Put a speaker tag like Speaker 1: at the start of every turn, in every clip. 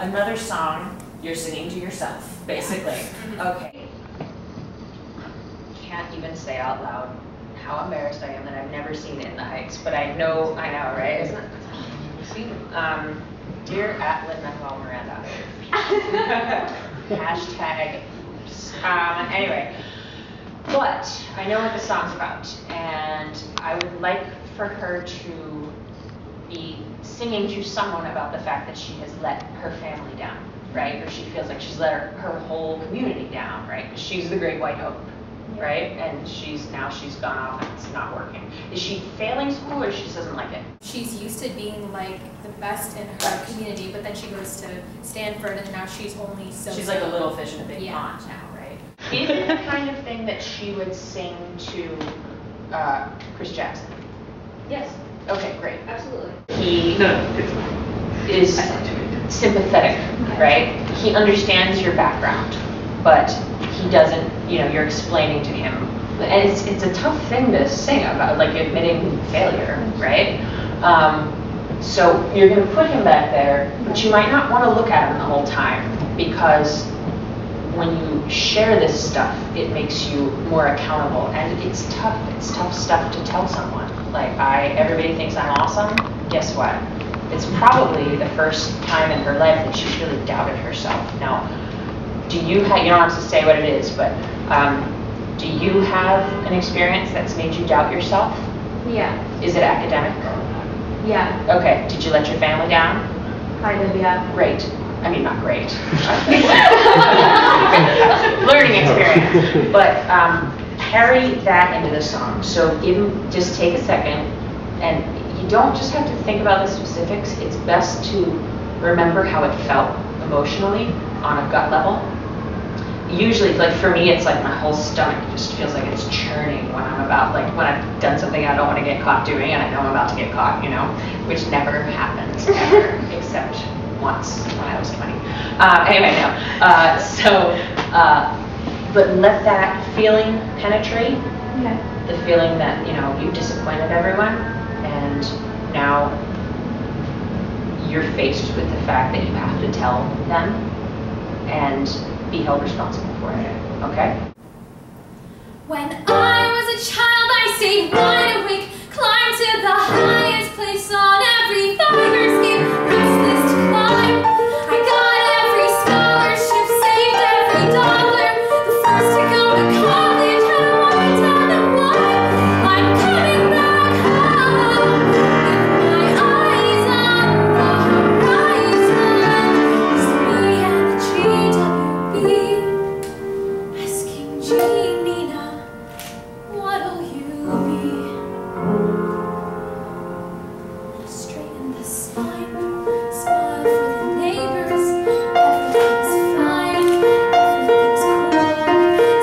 Speaker 1: another song you're singing to yourself, basically. Okay. Can't even say out loud how embarrassed I am that I've never seen It in the Heights, but I know, right? Isn't it? See, dear Lin-Manuel Miranda. Hashtag oops. Anyway, but I know what the song's about, and I would like for her to be singing to someone about the fact that she has let her family down, right? Or she feels like she's let her whole community down, right? Because she's the great white hope, right? And she's gone off and it's not working. Is she failing school or she just doesn't like it?
Speaker 2: She's used to being like the best in her community, but then she goes to Stanford and now she's only so. She's
Speaker 1: like a little fish in a big pond now, right? Is it the kind of thing that she would sing to Chris Jackson?
Speaker 3: Yes.
Speaker 1: Okay, great.
Speaker 3: Absolutely.
Speaker 1: He is sympathetic, right? He understands your background, but he doesn't, you're explaining to him. And it's a tough thing to sing about, like admitting failure, right? So you're going to put him back there, but you might not want to look at him the whole time, because when you share this stuff, it makes you more accountable. And it's tough stuff to tell someone. Like, everybody thinks I'm awesome. Guess what? It's probably the first time in her life that she's really doubted herself. Now, do you have, you don't have to say what it is, but do you have an experience that's made you doubt yourself?
Speaker 3: Yeah.
Speaker 1: Is it academic?
Speaker 3: Yeah.
Speaker 1: Okay, did you let your family down?
Speaker 3: Kind of, yeah.
Speaker 1: Great. I mean, not great. Learning experience. But carry that into the song. So just take a second, and you don't just have to think about the specifics. It's best to remember how it felt emotionally on a gut level. Usually, like for me, it's like my whole stomach just feels like it's churning when I'm about, like when I've done something I don't want to get caught doing and I know I'm about to get caught, which never happens ever, except once when I was 20. Anyway, no. But let that feeling penetrate.
Speaker 3: Okay.
Speaker 1: The feeling that, you've disappointed everyone, and now you're faced with the fact that you have to tell them and be held responsible for it. Okay?
Speaker 2: When I was a child, I stayed wide awake, climbed to the highest place on every fire escape, restless to climb. I got every scholarship, saved every dollar, the first to go to college, had a white down and why. I'm coming back home with my eyes on the horizon. It's me and the GWB, asking Nina, what'll you be? Straighten the spine, smile for the neighbors, everything's fine, everything's cool,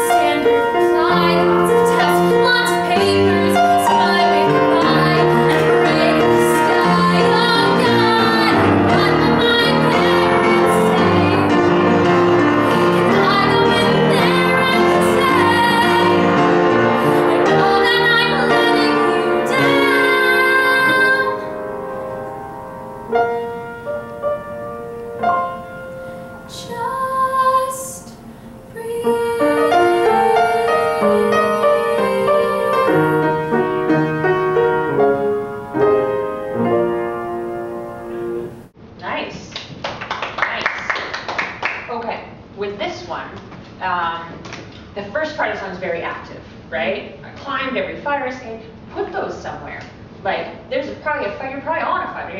Speaker 2: standard reply, lots of tests, lots of papers, so I wave goodbye and pray to the sky. Oh God, what will my parents say? Can I go in there and say, I know that I'm letting you down? Just breathe.
Speaker 1: Nice. Okay, with this one, the first part of the song is very active, right? I climbed every fire escape. Put those somewhere. Like, there's probably a fire, you're probably on a fire.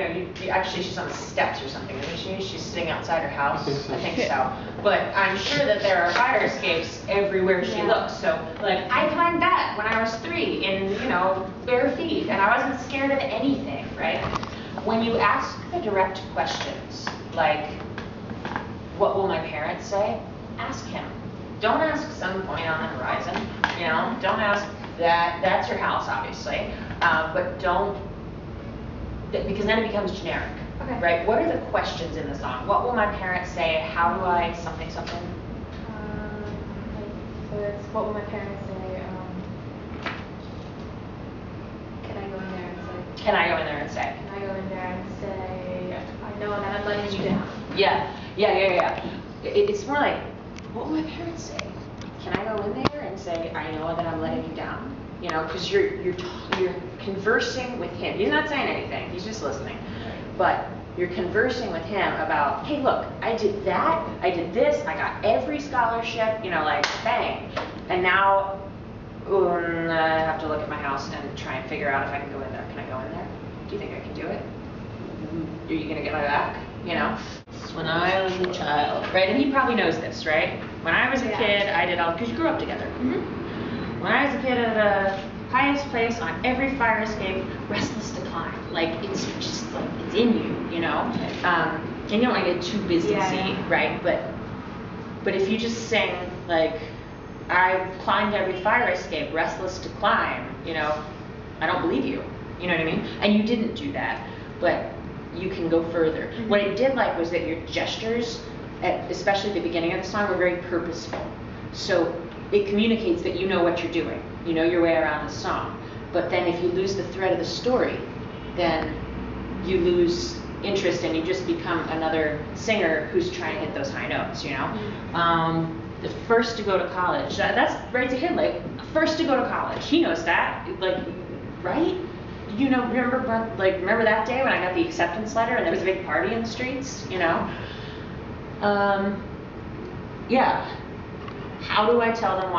Speaker 1: Actually, she's on the steps or something, isn't she? She's sitting outside her house. I think so. But I'm sure that there are fire escapes everywhere she looks. So, like, I climbed that when I was 3 in, bare feet, and I wasn't scared of anything, right? When you ask the direct questions, like, what will my parents say? Ask him. Don't ask some point on the horizon, don't ask that. That's your house, obviously. But don't, because then it becomes generic, right? What are the questions in the song? What will my parents say? How do I something?
Speaker 3: So it's, what will my parents say? Can I go in there and say?
Speaker 1: Can I go in there and say?
Speaker 3: Can I go in there and say, I know that I'm letting you down?
Speaker 1: Yeah. Yeah. It's more like, what will my parents say? Can I go in there and say, I know that I'm letting you down? You know, because you're conversing with him. He's not saying anything. He's just listening. But you're conversing with him about, hey, look, I did that. I did this. I got every scholarship. You know, like bang. And now I have to look at my house and try and figure out if I can go in there. Can I go in there? Do you think I can do it? Are you gonna get my back? You know? When I was a child, right? And he probably knows this, right? When I was a kid, I did all, because you grew up together. When I was a kid, at the highest place on every fire escape, restless to climb. Like, it's just like, it's in you, you know? And you don't want to get too busy, right? But if you just sing, like, I've climbed every fire escape, restless to climb, you know, I don't believe you. You know what I mean? And you didn't do that, but you can go further. What I did like was that your gestures, especially at the beginning of the song, were very purposeful. So it communicates that you know what you're doing. You know your way around the song. But then if you lose the thread of the story, then you lose interest and you just become another singer who's trying to hit those high notes, you know? The first to go to college, that's right to him, like, first to go to college. He knows that, like, right? You know, remember that day when I got the acceptance letter and there was a big party in the streets, you know? Yeah. How do I tell them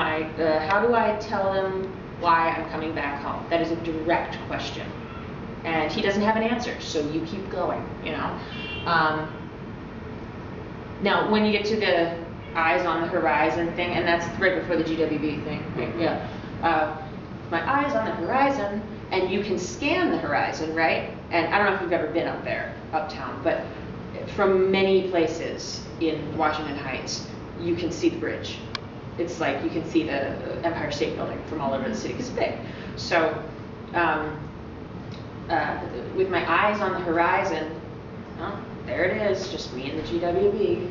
Speaker 1: why I'm coming back home? That is a direct question. And he doesn't have an answer, so you keep going, you know? Now, when you get to the eyes on the horizon thing, and that's right before the GWB thing, right? Yeah. My eyes on the horizon, and you can scan the horizon, right? And I don't know if you've ever been up there, uptown, but from many places in Washington Heights, you can see the bridge. It's like you can see the Empire State Building from all over the city, because it's big. So with my eyes on the horizon, well, there it is, just me and the GWB.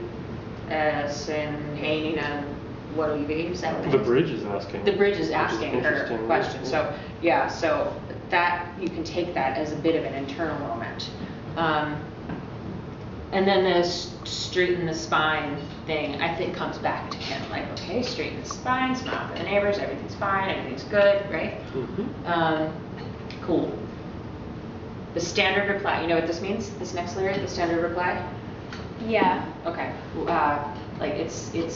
Speaker 1: Saying, hey, Nina, what'll you be? Is that what it is?
Speaker 4: The bridge is asking.
Speaker 1: The bridge is asking her question.
Speaker 4: Yeah.
Speaker 1: So, yeah, so that, you can take that as a bit of an internal moment. And then the straighten the spine thing, I think, comes back to him. Like, okay, straighten the spine, smile for the neighbors, everything's fine, everything's good, right? Cool. The standard reply, you know what this means? This next lyric, the standard reply?
Speaker 3: Yeah.
Speaker 1: Okay. Like it's the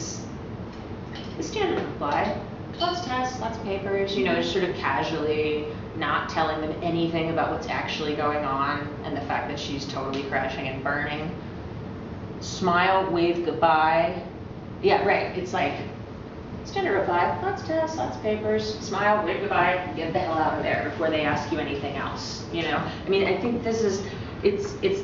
Speaker 1: standard reply. Lots of tests, lots of papers, you know, just sort of casually not telling them anything about what's actually going on and the fact that she's totally crashing and burning. Smile, wave goodbye. Yeah, right. It's like standard reply, lots of tests, lots of papers, smile, wave goodbye, get the hell out of there before they ask you anything else, you know? I mean, I think this is, it's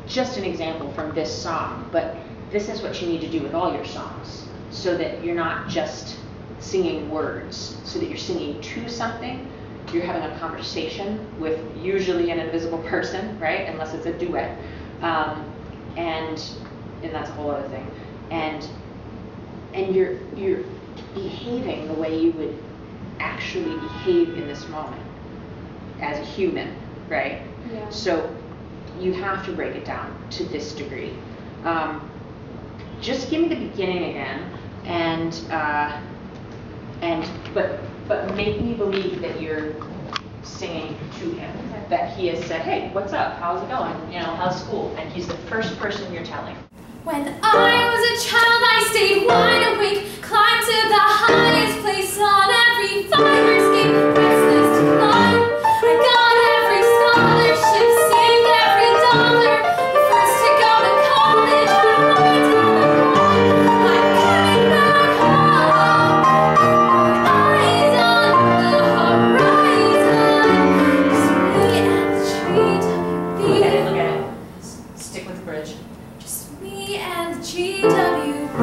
Speaker 1: just an example from this song, but this is what you need to do with all your songs, so that you're not just singing words, so that you're singing to something, you're having a conversation with usually an invisible person, right? Unless it's a duet. And that's a whole other thing. And you're behaving the way you would actually behave in this moment as a human, right?
Speaker 3: Yeah.
Speaker 1: So you have to break it down to this degree. Just give me the beginning again, but make me believe that you're singing to him, that he has said, hey, what's up? How's it going? You know, how's school? And he's the first person you're telling.
Speaker 2: When I was a child, I stayed wide awake, climbed to the highest place on every fire escape, restless to climb. I got every scholarship, saved every dollar, the first to go to college, had my time abroad. I'm coming back home, eyes on the horizon, just me and the GWB.
Speaker 1: Look at it. Stick with the bridge.
Speaker 2: Just me and the GWB.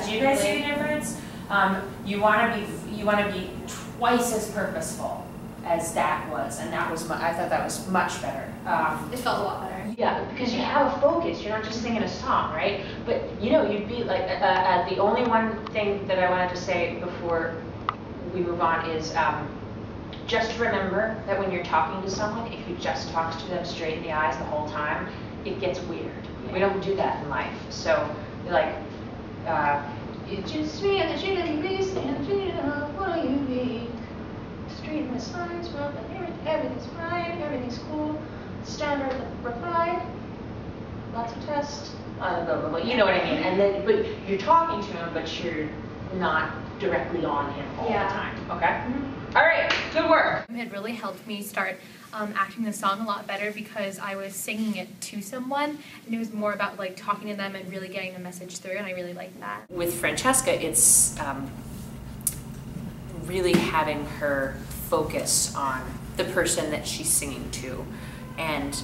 Speaker 1: Did you guys see the difference? You want to be twice as purposeful as that was, and that was I thought that was much better.
Speaker 3: It felt a lot better.
Speaker 1: Yeah, because you have a focus. You're not just singing a song, right? But you'd be like the only one thing that I wanted to say before we move on is just remember that when you're talking to someone, if you just talk to them straight in the eyes the whole time, it gets weird. Yeah. We don't do that in life. So like, it's just me and the street of the beast and the street of what do you mean? Street in the signs, well, everything's fine, everything's cool. Standard reply, lots of tests, blah, blah, blah, blah. You know what I mean? And then, but you're talking to him, but you're not directly on him all the time. Okay? Mm-hmm. All right, good work.
Speaker 4: It really helped me start acting the song a lot better because I was singing it to someone, and it was more about like talking to them and really getting the message through, and I really liked that.
Speaker 1: With Francesca, it's really having her focus on the person that she's singing to, and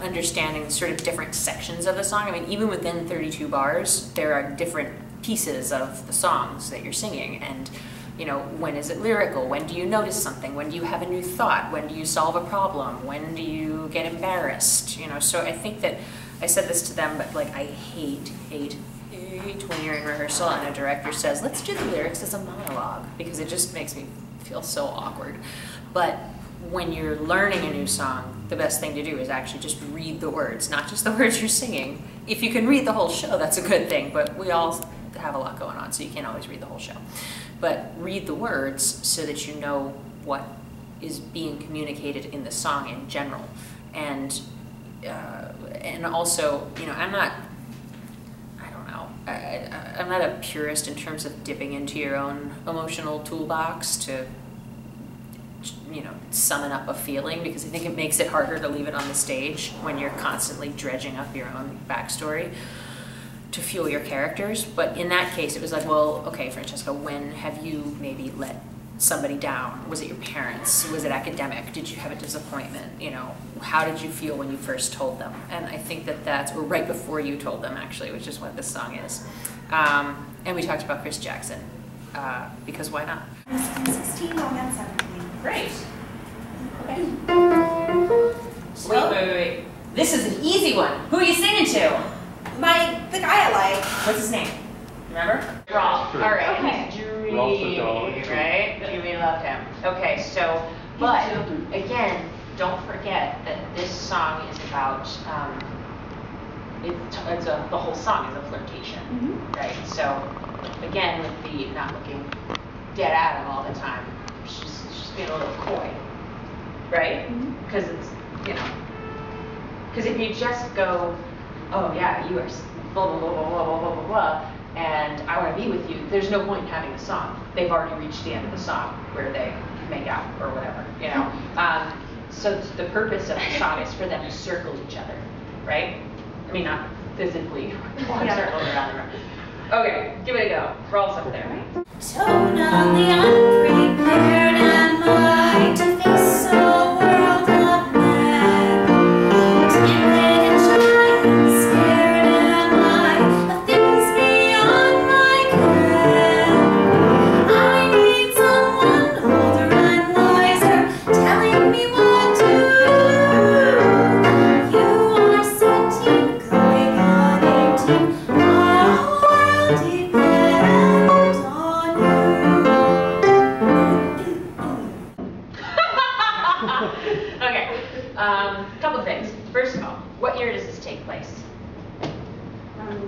Speaker 1: understanding sort of different sections of the song. I mean, even within 32 bars, there are different pieces of the songs that you're singing, and when is it lyrical? When do you notice something? When do you have a new thought? When do you solve a problem? When do you get embarrassed? So I think that, I said this to them, but like I hate when you're in rehearsal and a director says, let's do the lyrics as a monologue, because it just makes me feel so awkward. But when you're learning a new song, the best thing to do is actually just read the words, not just the words you're singing. If you can read the whole show, that's a good thing, but we all have a lot going on, so you can't always read the whole show. But read the words so that you know what is being communicated in the song in general. And also, I'm not a purist in terms of dipping into your own emotional toolbox to summon up a feeling, because I think it makes it harder to leave it on the stage when you're constantly dredging up your own backstory to fuel your characters. But in that case, it was like, well, okay, Francesca, when have you maybe let somebody down? Was it your parents? Was it academic? Did you have a disappointment? How did you feel when you first told them? And I think that's, or right before you told them, actually, which is what this song is. And we talked about Chris Jackson, because why not?
Speaker 5: I was 16 on that 17.
Speaker 1: Great. Okay. Wait. This is an easy one. Who are you singing to?
Speaker 5: The guy I like.
Speaker 1: What's his name? Remember? Rolf. All right.
Speaker 5: Okay.
Speaker 1: He's dreamy, right? Dreamy loved him. Okay, so, but again, don't forget that this song is about, the whole song is a flirtation, right? So, again, with the not looking dead at him all the time, she's being a little coy, right? Because it's, because if you just go, oh yeah, you are blah, blah, blah, blah, blah, blah, blah, blah, and I want to be with you, there's no point in having a song. They've already reached the end of the song where they make out or whatever, So the purpose of the song is for them to circle each other, right? I mean, not physically walk circles around the room. Okay, give it a go. Roll up there.
Speaker 2: Tonally unprepared am I to face a world of men. Timid and shy and scared am I of things beyond my ken. I need someone older and wiser, telling me what to do. You are 17, Chloe got 18. Our world depends on
Speaker 1: Okay, couple things. First of all, what year does this take place?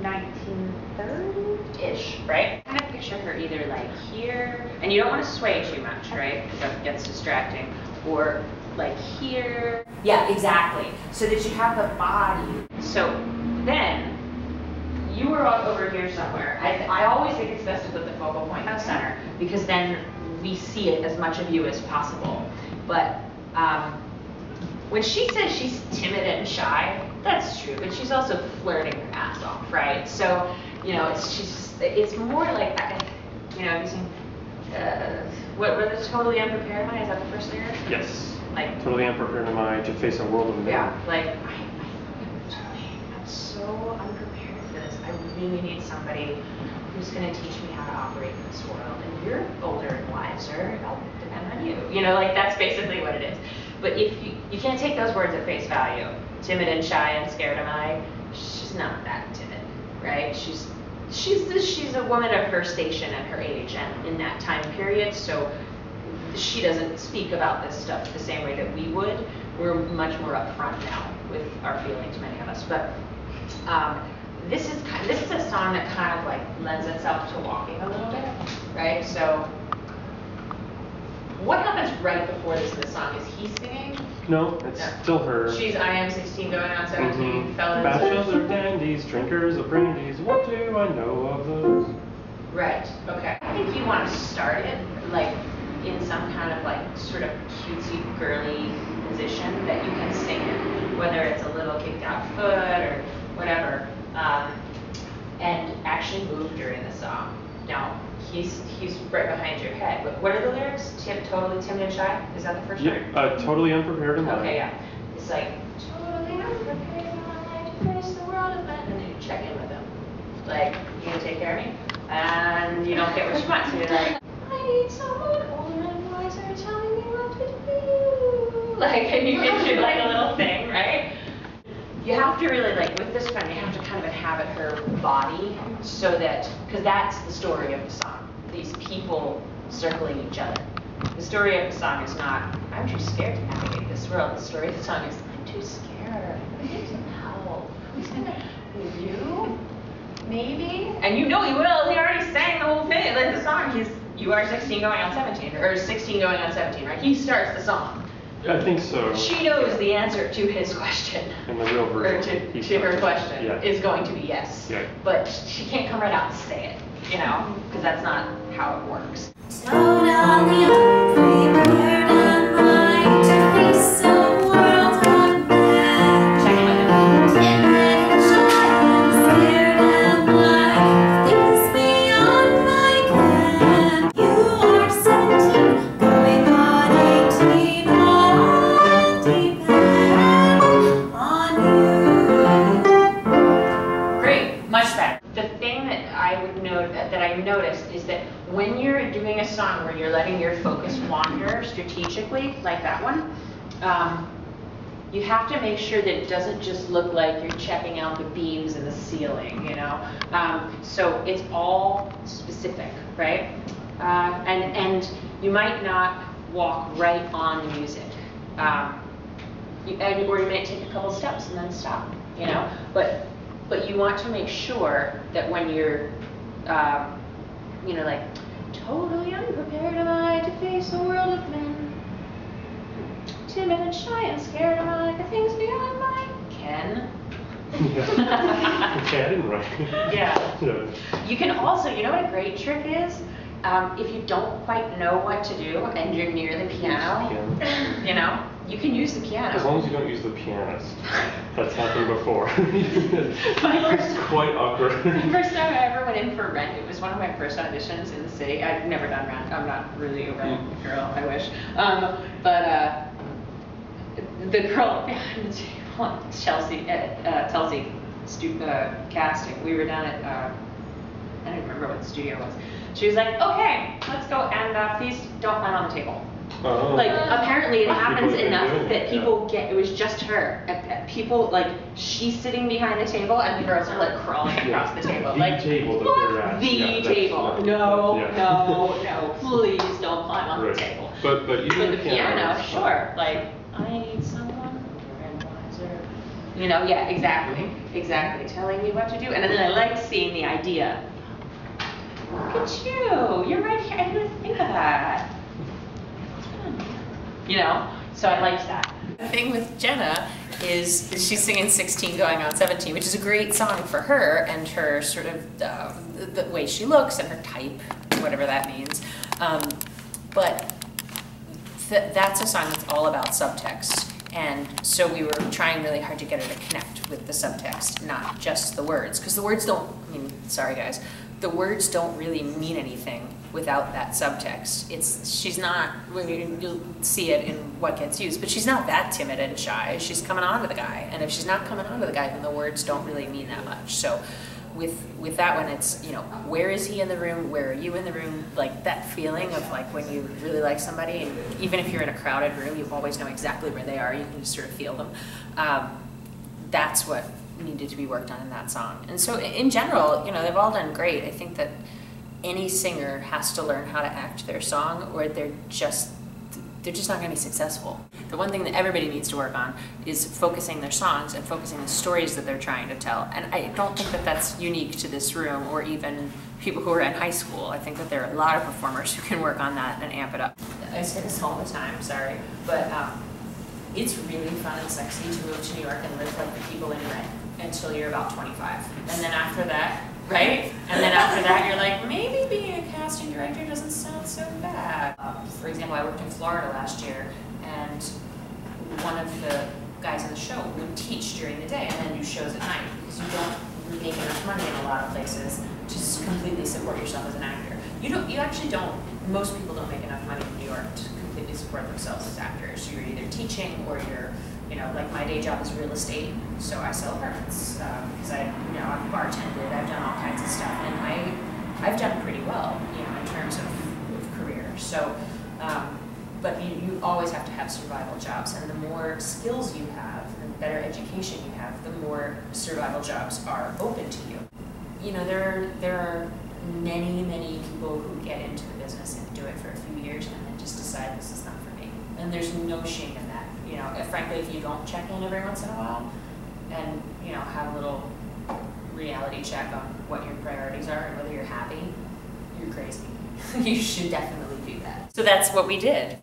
Speaker 5: 1930?
Speaker 1: Ish, right? Kind of picture her either like here, and you don't want to sway too much, right? Because that gets distracting. Or like here. Yeah, exactly. So that you have the body. So then, you were over here somewhere. I always think it's best to put the focal point in the center, because then we see it as much of you as possible. But when she says she's timid and shy, that's true, but she's also flirting her ass off, right? So, it's more like, have you seen, what was Totally Unprepared Am I? Is that the first lyric?
Speaker 6: Yes.
Speaker 1: Like,
Speaker 6: Totally unprepared am I to face a world of men.
Speaker 1: yeah, like, I'm so unprepared for this. I mean you need somebody who's going to teach me how to operate in this world. And you're older and wiser, I'll depend on you. You know, like that's basically what it is. But if you can't take those words at face value. Timid and shy and scared am I. She's not that timid, right? She's a woman of her station and her age and in that time period. So she doesn't speak about this stuff the same way that we would. We're much more upfront now with our feelings, many of us. But this is a song that kind of like lends itself to walking a little bit, right? So what happens right before this song? Is he singing?
Speaker 6: No, it's still her.
Speaker 1: She's I am 16 going on 17, fellas.
Speaker 6: Bachelor dandies, drinkers of brandies, what do I know of those?
Speaker 1: Right, okay. I think you want to start it like in some kind of like sort of cutesy girly position that you can sing in, whether it's a little kicked out foot or whatever, and actually move during the song. Now, he's right behind your head. What are the lyrics? Totally timid and shy? Is that the first word?
Speaker 6: Yeah, totally unprepared in mind.
Speaker 1: Okay, yeah. It's like, totally unprepared in mind to face the world of men. And then you check in with him. Like, you gonna take care of me? And you don't get what you want, so you're like, I need someone older and wiser telling me what to do. Like, and you get your like a little thing, right? You have to really, like, with this one, you have to kind of inhabit her body so that, because that's the story of the song. These people circling each other. The story of the song is not, I'm too scared to navigate this world. The story of the song is, I'm too scared. I need some help. Who's gonna, you? Maybe? And you know he will. He already sang the whole thing, like the song. You are 16 going on 17, or 16 going on 17, right? He starts the song.
Speaker 6: I think so.
Speaker 1: She knows the answer to his question.
Speaker 6: In the real version.
Speaker 1: Or to her question
Speaker 6: yeah.
Speaker 1: is going to be yes.
Speaker 6: Yeah.
Speaker 1: But she can't come right out and say it, you know, because that's not how it works.
Speaker 2: Totally unprepared am I to face a world of men.
Speaker 1: Check in with him.
Speaker 2: Timid and shy and scared am I of things beyond my ken. You are 17, going on 18, all depend on you.
Speaker 1: Great, much better. The thing that I would note that I noticed is that when you're doing a song where you're letting your focus wander strategically, like that one, you have to make sure that it doesn't just look like you're checking out the beams in the ceiling, you know? So it's all specific, right? And you might not walk right on the music. Or you might take a couple steps and then stop, you know? But you want to make sure that when you're, you know, like, totally unprepared am I to face a world of men. Timid and shy and scared am I for things beyond my ken.
Speaker 6: Yeah. Okay, I didn't write.
Speaker 1: Yeah.
Speaker 6: Yeah.
Speaker 1: You can also, you know what a great trick is? If you don't quite know what to do and you're near the piano, you know, you can use the piano.
Speaker 6: As long as you don't use the pianist. That's happened before. It's quite awkward.
Speaker 1: The first time I ever went in for Rent, it was one of my first auditions in the city. I've never done Rent. I'm not really a Rent girl, I wish. But the girl behind the table, Chelsea casting, we were down at, I don't remember what the studio was. She was like, okay, let's go, and please don't climb on the table.
Speaker 6: Oh.
Speaker 1: Like, apparently it happens
Speaker 6: People have been
Speaker 1: enough
Speaker 6: doing
Speaker 1: that
Speaker 6: it,
Speaker 1: people get, it was just her. People, like, she's sitting behind the table and the girls are like crawling across the table.
Speaker 6: The
Speaker 1: Like,
Speaker 6: table that
Speaker 1: what?
Speaker 6: they're at.
Speaker 1: The
Speaker 6: Yeah,
Speaker 1: table.
Speaker 6: that's-
Speaker 1: No,
Speaker 6: yeah.
Speaker 1: no, please don't climb on
Speaker 6: Right.
Speaker 1: the table.
Speaker 6: But even
Speaker 1: But the
Speaker 6: the
Speaker 1: piano,
Speaker 6: is
Speaker 1: sure. Like, I need someone older and wiser. You know, yeah, exactly. Exactly. Telling me what to do. And then I like seeing the idea. Look at you. You're right here. I didn't even think of that. You know? So I liked that. The thing with Jenna is she's singing 16 going on 17, which is a great song for her and her sort of the way she looks and her type, whatever that means. But that's a song that's all about subtext. And so we were trying really hard to get her to connect with the subtext, not just the words. Because the words don't, I mean, sorry guys, the words don't really mean anything without that subtext. She's not, you'll see it in what gets used, but she's not that timid and shy. She's coming on to the guy. And if she's not coming on to the guy, then the words don't really mean that much. So
Speaker 7: with that one, it's, you know, where is he in the room? Where are you in the room? Like that feeling of like when you really like somebody, and even if you're in a crowded room, you always know exactly where they are. You can just sort of feel them. That's what needed to be worked on in that song. And so in general, you know, they've all done great. I think that any singer has to learn how to act their song, or they're just not going to be successful. The one thing that everybody needs to work on is focusing their songs and focusing the stories that they're trying to tell. And I don't think that that's unique to this room or even people who are in high school. I think that there are a lot of performers who can work on that and amp it up. I say this all the time, sorry, but it's really fun and sexy to move to New York and live like the people in Rent until you're about 25. And then after that, right? And then after that, you're like, maybe being a casting director doesn't sound so bad. For example, I worked in Florida last year, and one of the guys on the show would teach during the day and then do shows at night, because you don't make enough money in a lot of places to completely support yourself as an actor. You actually don't, most people don't make enough money in New York to completely support themselves as actors. You're either teaching or you're, you know, like my day job is real estate, so I sell apartments because I've bartended, I've done all kinds of stuff, and I've done pretty well, you know, in terms of career. So, but you always have to have survival jobs, and the more skills you have, and the better education you have, the more survival jobs are open to you. You know, there are many people who get into the business and do it for a few years and then just decide this is not for me. And there's no shame in that. You know, frankly, if you don't check in every once in a while and, you know, have a little reality check on what your priorities are and whether you're happy, you're crazy. You should definitely do that. So that's what we did.